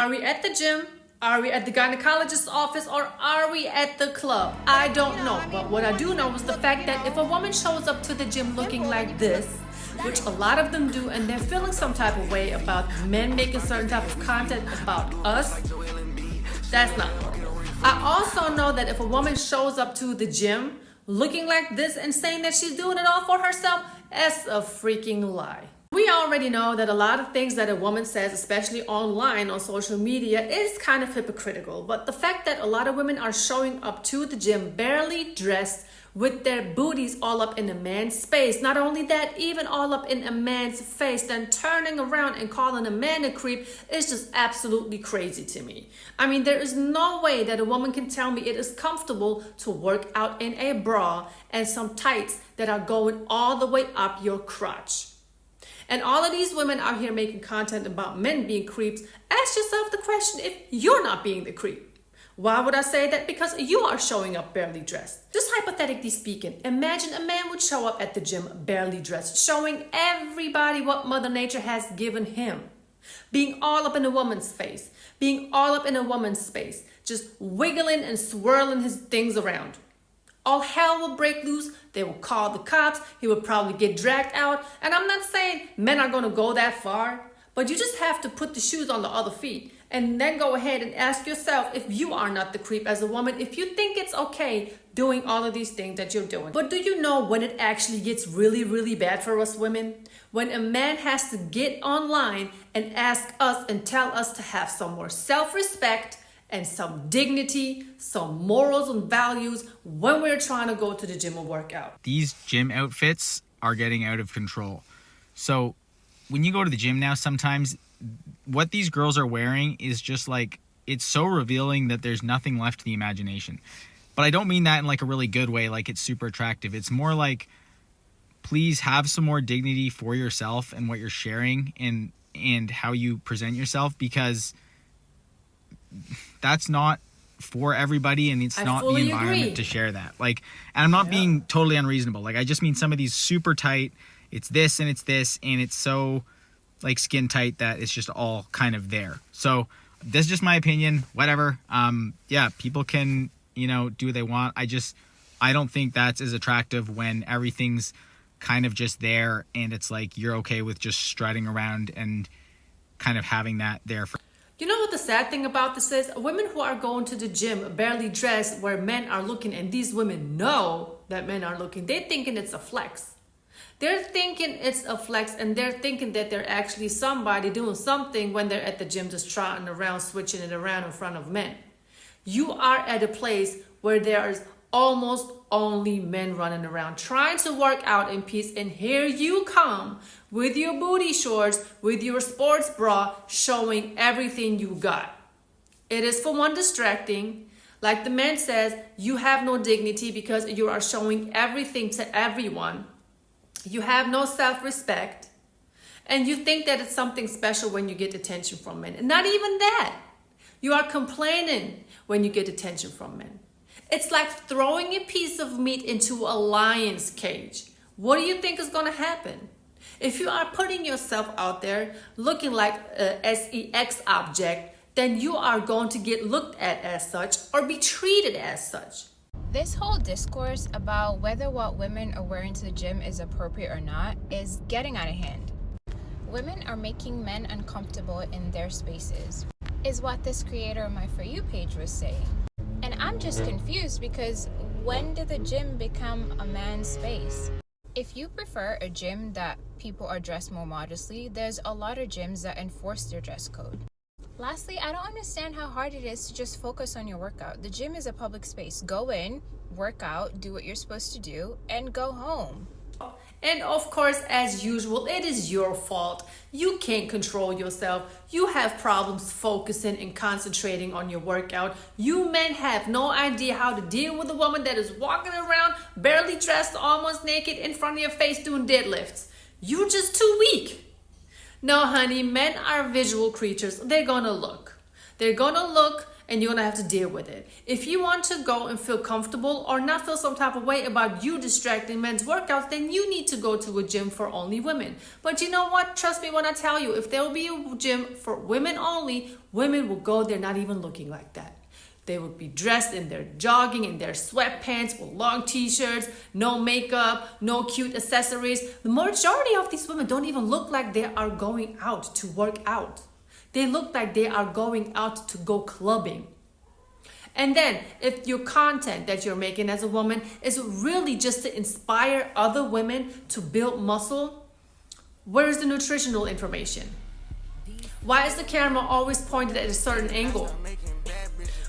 Are we at the gym? Are we at the gynecologist's office, or are we at the club? I don't know, but what I do know is the fact that if a woman shows up to the gym looking like this, which a lot of them do, and they're feeling some type of way about men making certain type of content about us, that's not normal. I also know that if a woman shows up to the gym looking like this and saying that she's doing it all for herself, that's a freaking lie. We already know that a lot of things that a woman says, especially online on social media, is kind of hypocritical. But the fact that a lot of women are showing up to the gym barely dressed with their booties all up in a man's space, not only that, even all up in a man's face, then turning around and calling a man a creep is just absolutely crazy to me. I mean, there is no way that a woman can tell me it is comfortable to work out in a bra and some tights that are going all the way up your crotch. And all of these women out here making content about men being creeps, ask yourself the question if you're not being the creep. Why would I say that? Because you are showing up barely dressed. Just hypothetically speaking, imagine a man would show up at the gym barely dressed, showing everybody what Mother Nature has given him. Being all up in a woman's face, being all up in a woman's space, just wiggling and swirling his things around. All hell will break loose. They will call the cops. He will probably get dragged out. And I'm not saying men are going to go that far, but you just have to put the shoes on the other feet and then go ahead and ask yourself if you are not the creep as a woman, if you think it's okay doing all of these things that you're doing. But do you know when it actually gets really, really bad for us women? When a man has to get online and ask us and tell us to have some more self-respect and some dignity, some morals and values when we're trying to go to the gym and work out. These gym outfits are getting out of control. So when you go to the gym now, sometimes what these girls are wearing is just like, it's so revealing that there's nothing left to the imagination. But I don't mean that in like a really good way, like it's super attractive. It's more like, please have some more dignity for yourself and what you're sharing and how you present yourself, because that's not for everybody, and it's not the environment to share that. Like, and I'm not being totally unreasonable. Like, I just mean some of these super tight, it's this and it's this, and it's so like skin tight that it's just all kind of there. So this is just my opinion, whatever. People can, do what they want. I don't think that's as attractive when everything's kind of just there and it's like you're okay with just strutting around and kind of having that there for. You know what the sad thing about this is? Women who are going to the gym barely dressed where men are looking, and these women know that men are looking, they're thinking it's a flex. They're thinking it's a flex, and they're thinking that they're actually somebody doing something when they're at the gym just trotting around, switching it around in front of men. You are at a place where there's almost only men running around trying to work out in peace, and here you come with your booty shorts, with your sports bra, showing everything you got. It is, for one, distracting. Like the man says, you have no dignity because you are showing everything to everyone. You have no self-respect, and you think that it's something special when you get attention from men. And not even that. You are complaining when you get attention from men. It's like throwing a piece of meat into a lion's cage. What do you think is going to happen? If you are putting yourself out there looking like a sex object, then you are going to get looked at as such or be treated as such. This whole discourse about whether what women are wearing to the gym is appropriate or not is getting out of hand. Women are making men uncomfortable in their spaces, is what this creator of my For You page was saying. And I'm just confused because when did the gym become a man's space? If you prefer a gym that people are dressed more modestly, there's a lot of gyms that enforce their dress code. Lastly, I don't understand how hard it is to just focus on your workout. The gym is a public space. Go in, work out, do what you're supposed to do, and go home. And of course, as usual, it is your fault. You can't control yourself. You have problems focusing and concentrating on your workout. You men have no idea how to deal with a woman that is walking around barely dressed, almost naked in front of your face doing deadlifts. You're just too weak. No, honey, men are visual creatures. They're gonna look. They're gonna look and you're gonna have to deal with it. If you want to go and feel comfortable or not feel some type of way about you distracting men's workouts, then you need to go to a gym for only women. But you know what? Trust me when I tell you, if there will be a gym for women only, women will go there not even looking like that. They would be dressed in their jogging, in their sweatpants, with long t-shirts, no makeup, no cute accessories. The majority of these women don't even look like they are going out to work out. They look like they are going out to go clubbing. And then if your content that you're making as a woman is really just to inspire other women to build muscle, where is the nutritional information? Why is the camera always pointed at a certain angle?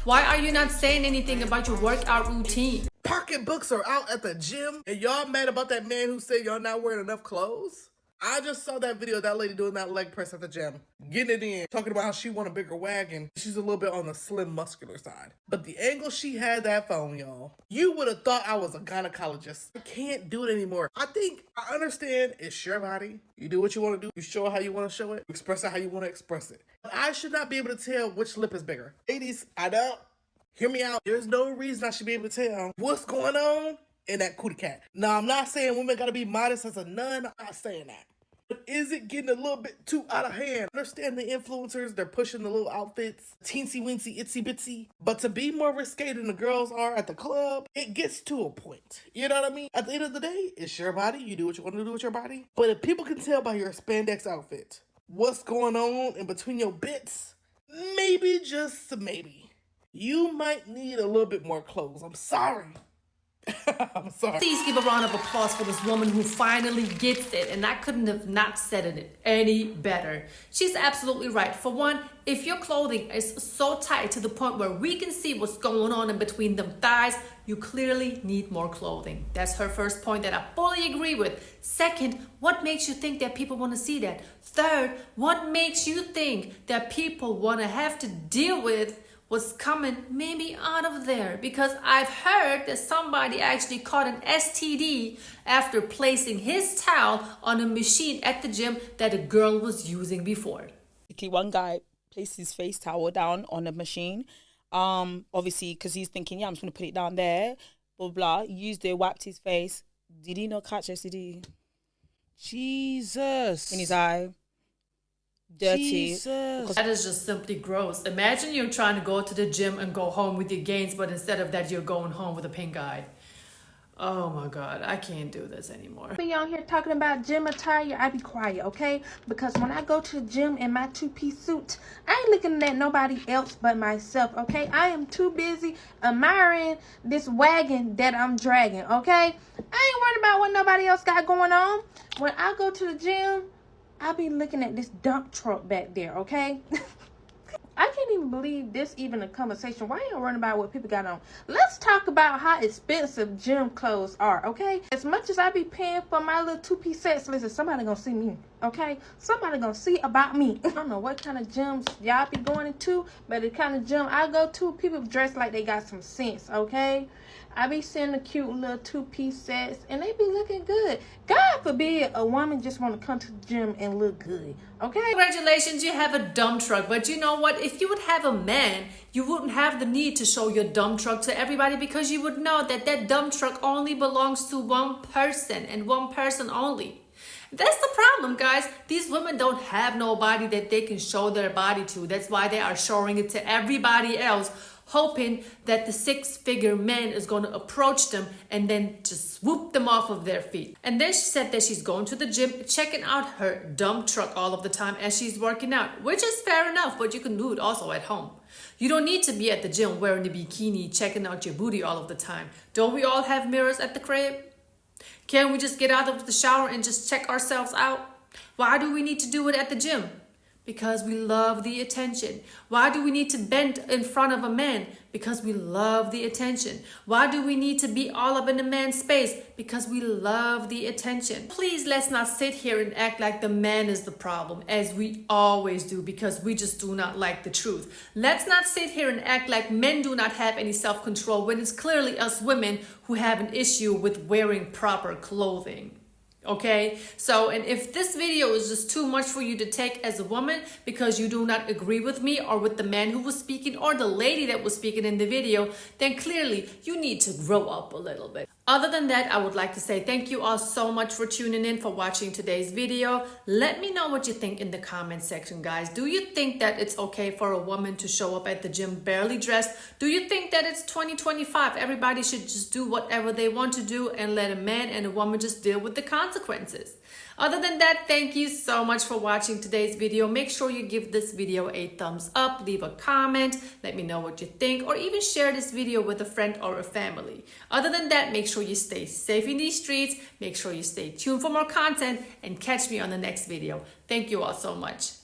Why are you not saying anything about your workout routine? Pocketbooks are out at the gym, and y'all mad about that man who said y'all not wearing enough clothes? I just saw that video of that lady doing that leg press at the gym, getting it in, talking about how she want a bigger wagon. She's a little bit on the slim, muscular side. But the angle she had that phone, y'all, you would have thought I was a gynecologist. I can't do it anymore. I understand it's your body. You do what you want to do. You show it how you want to show it. You express it how you want to express it. But I should not be able to tell which lip is bigger. Ladies, I don't. Hear me out. There's no reason I should be able to tell what's going on in that cootie cat. Now, I'm not saying women gotta be modest as a nun. I'm not saying that. But is it getting a little bit too out of hand? I understand the influencers, they're pushing the little outfits, teensy weensy, itsy bitsy. But to be more risque than the girls are at the club, it gets to a point. You know what I mean? At the end of the day, it's your body. You do what you want to do with your body. But if people can tell by your spandex outfit what's going on in between your bits, maybe, just maybe, you might need a little bit more clothes. I'm sorry. I'm sorry. Please give a round of applause for this woman who finally gets it, and I couldn't have not said it any better. She's absolutely right. For one, if your clothing is so tight to the point where we can see what's going on in between them thighs, you clearly need more clothing. That's her first point that I fully agree with. Second, what makes you think that people want to see that? Third, what makes you think that people want to have to deal with what's coming maybe out of there? Because I've heard that somebody actually caught an STD after placing his towel on a machine at the gym that a girl was using before. One guy placed his face towel down on a machine, obviously because he's thinking, yeah, I'm just going to put it down there, blah, blah, used it, wiped his face. Did he not catch STD? Jesus. In his eye. Dirty. Jesus. That is just simply gross. Imagine you're trying to go to the gym and go home with your gains, but instead of that, you're going home with a pink eye. Oh my God, I can't do this anymore. Be on here talking about gym attire, I be quiet, okay? Because when I go to the gym in my two-piece suit, I ain't looking at nobody else but myself, okay? I am too busy admiring this wagon that I'm dragging, okay? I ain't worried about what nobody else got going on. When I go to the gym, I'll be looking at this dump truck back there, okay? I can't even believe this even a conversation. Why y'all worrying about what people got on? Let's talk about how expensive gym clothes are, okay? As much as I be paying for my little two-piece sets, listen, somebody gonna see me, okay? Somebody gonna see about me. I don't know what kind of gyms y'all be going into, but the kind of gym I go to, people dress like they got some sense, okay? I be seeing the cute little two-piece sets, and they be looking good. God forbid a woman just want to come to the gym and look good, okay? Congratulations, you have a dump truck. But you know what? If you would have a man, you wouldn't have the need to show your dump truck to everybody, because you would know that that dump truck only belongs to one person and one person only. That's the problem, guys. These women don't have nobody that they can show their body to. That's why they are showing it to everybody else, hoping that the six-figure man is going to approach them and then just swoop them off of their feet. And then she said that she's going to the gym, checking out her dump truck all of the time as she's working out, which is fair enough, but you can do it also at home. You don't need to be at the gym wearing a bikini, checking out your booty all of the time. Don't we all have mirrors at the crib? Can't we just get out of the shower and just check ourselves out? Why do we need to do it at the gym? Because we love the attention. Why do we need to bend in front of a man? Because we love the attention. Why do we need to be all up in a man's space? Because we love the attention. Please, let's not sit here and act like the man is the problem, as we always do, because we just do not like the truth. Let's not sit here and act like men do not have any self-control when it's clearly us women who have an issue with wearing proper clothing. Okay, so, and if this video is just too much for you to take as a woman because you do not agree with me or with the man who was speaking or the lady that was speaking in the video, then clearly you need to grow up a little bit. Other than that, I would like to say thank you all so much for tuning in, for watching today's video. Let me know what you think in the comment section, guys. Do you think that it's okay for a woman to show up at the gym barely dressed? Do you think that it's 2025? Everybody should just do whatever they want to do and let a man and a woman just deal with the consequences. Other than that, thank you so much for watching today's video. Make sure you give this video a thumbs up, leave a comment, let me know what you think, or even share this video with a friend or a family. Other than that, make sure you stay safe in these streets, make sure you stay tuned for more content, and catch me on the next video. Thank you all so much.